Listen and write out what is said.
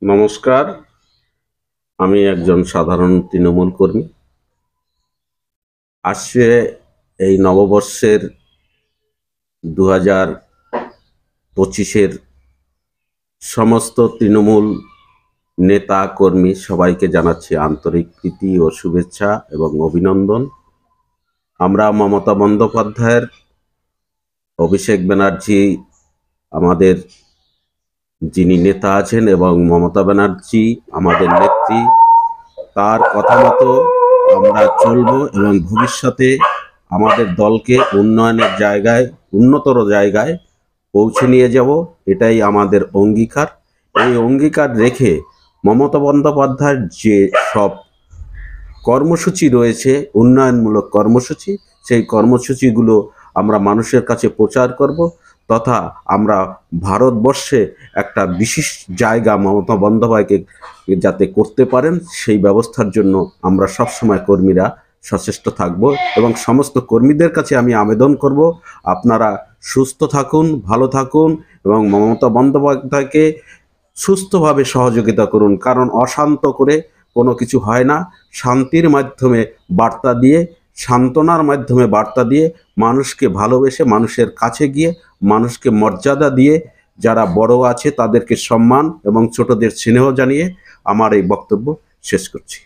নমস্কার। আমি একজন সাধারণ তৃণমূল কর্মী। আসছে এই নববর্ষের 2025-এর সমস্ত তৃণমূল নেতা কর্মী সবাইকে জানাচ্ছি আন্তরিক প্রীতি ও শুভেচ্ছা এবং অভিনন্দন। আমরা মমতা বন্দ্যোপাধ্যায়ের, অভিষেক ব্যানার্জি আমাদের যিনি নেতা আছেন এবং মমতা ব্যানার্জি আমাদের নেত্রী, তার কথা মতো আমরা চলবো এবং ভবিষ্যতে আমাদের দলকে উন্নয়নের জায়গায়, উন্নতর জায়গায় পৌঁছে নিয়ে যাব, এটাই আমাদের অঙ্গীকার। এই অঙ্গীকার রেখে মমতা বন্দ্যোপাধ্যায়ের যে সব কর্মসূচি রয়েছে, উন্নয়নমূলক কর্মসূচি, সেই কর্মসূচিগুলো আমরা মানুষের কাছে প্রচার করব, তথা আমরা ভারতবর্ষে একটা বিশেষ জায়গা মমতা বন্দ্যোপাধ্যায়কে যাতে করতে পারেন সেই ব্যবস্থার জন্য আমরা সবসময় কর্মীরা সচেষ্ট থাকব। এবং সমস্ত কর্মীদের কাছে আমি আবেদন করব, আপনারা সুস্থ থাকুন, ভালো থাকুন এবং মমতা বন্দ্যোপাধ্যায়কে সুস্থভাবে সহযোগিতা করুন। কারণ অশান্ত করে কোনো কিছু হয় না। শান্তির মাধ্যমে বার্তা দিয়ে, সান্ত্বনার মাধ্যমে বার্তা দিয়ে, মানুষকে ভালোবেসে মানুষের কাছে গিয়ে মানুষকে মর্যাদা দিয়ে, যারা বড় আছে তাদেরকে সম্মান এবং ছোটদের স্নেহ জানিয়ে আমার এই বক্তব্য শেষ করছি।